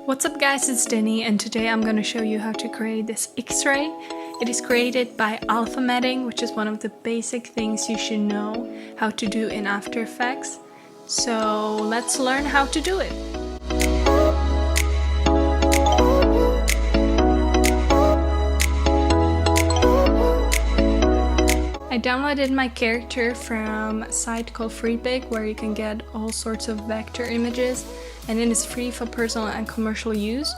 What's up guys, it's Denny and today I'm going to show you how to create this X-ray. It is created by alphametting, which is one of the basic things you should know how to do in After Effects. So let's learn how to do it. I downloaded my character from a site called Freepik where you can get all sorts of vector images, and it is free for personal and commercial use.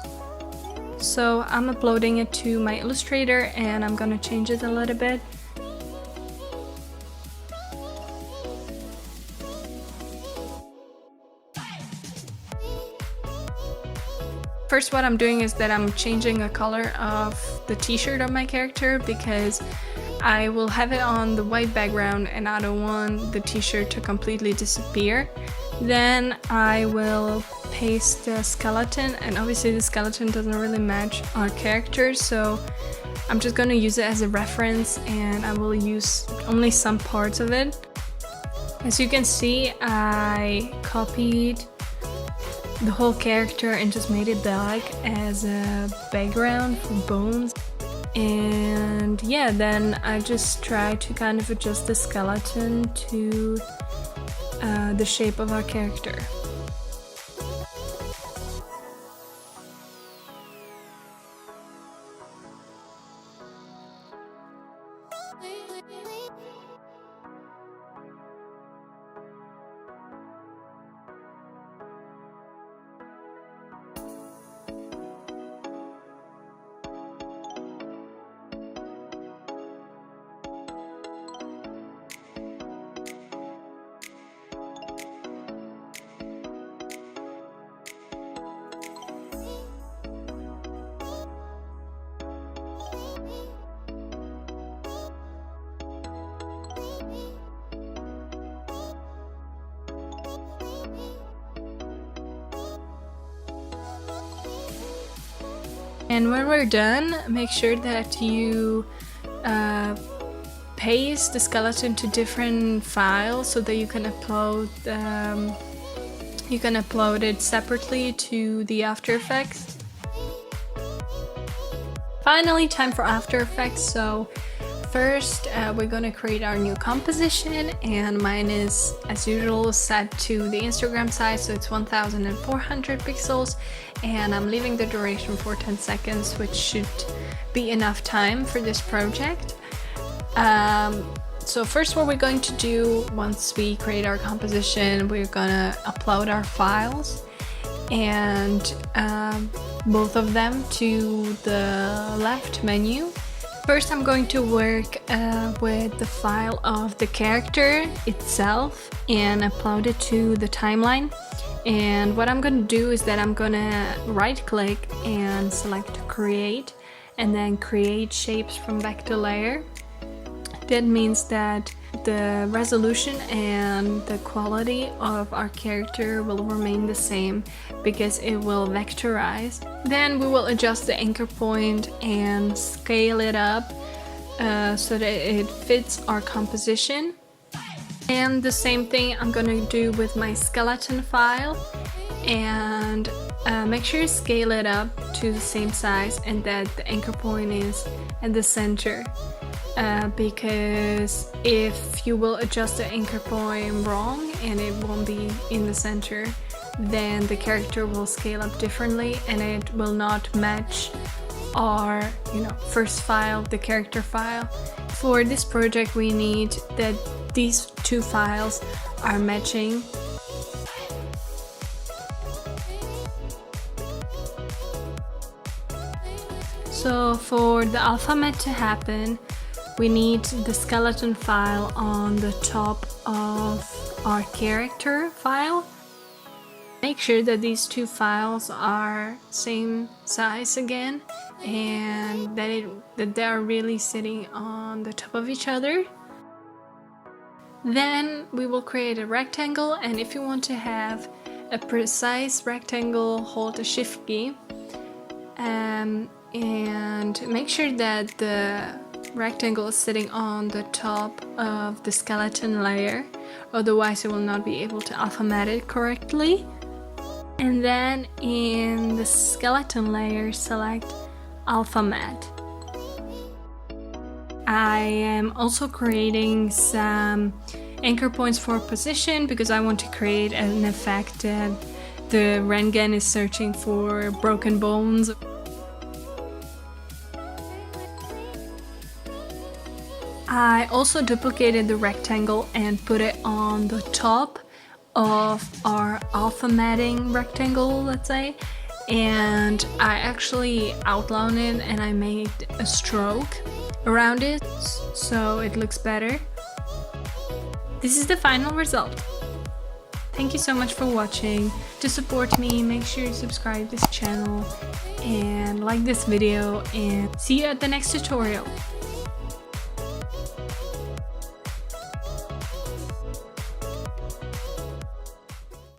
So I'm uploading it to my Illustrator and I'm gonna change it a little bit. First, what I'm doing is that I'm changing the color of the t-shirt of my character because I will have it on the white background and I don't want the t-shirt to completely disappear. Then I will paste the skeleton, and obviously the skeleton doesn't really match our character, so I'm just going to use it as a reference and I will use only some parts of it. As you can see, I copied the whole character and just made it black as a background for bones. And yeah, then I just try to kind of adjust the skeleton to the shape of our character. And when we're done, make sure that you paste the skeleton to different files so that you can upload it separately to the After Effects. Finally, time for After Effects. So first we're gonna create our new composition, and mine is as usual set to the Instagram size, so it's 1400 pixels, and I'm leaving the duration for 10 seconds, which should be enough time for this project. So first, what we're going to do once we create our composition, we're gonna upload our files, and both of them to the left menu. First, I'm going to work with the file of the character itself and upload it to the timeline. And what I'm going to do is that I'm going to right click and select create, and then create shapes from vector layer. That means that the resolution and the quality of our character will remain the same because it will vectorize. Then we will adjust the anchor point and scale it up so that it fits our composition. And the same thing I'm gonna do with my skeleton file, and make sure you scale it up to the same size and that the anchor point is at the center. Because if you will adjust the anchor point wrong and it won't be in the center, then the character will scale up differently and it will not match our first file, the character file. For this project we need that these two files are matching. So for the alphabet to happen, we need the skeleton file on the top of our character file. Make sure that these two files are same size again, and that they are really sitting on the top of each other. Then we will create a rectangle, and if you want to have a precise rectangle, hold the shift key and make sure that the rectangle is sitting on the top of the skeleton layer, otherwise it will not be able to alphabet it correctly. And then in the skeleton layer, select Alpha Matte. I am also creating some anchor points for position because I want to create an effect that the Rengen is searching for broken bones. I also duplicated the rectangle and put it on the top of our alpha matting rectangle, let's say, and I actually outlined it and I made a stroke around it so it looks better. This is the final result. Thank you so much for watching. To support me, make sure you subscribe this channel and like this video, and see you at the next tutorial.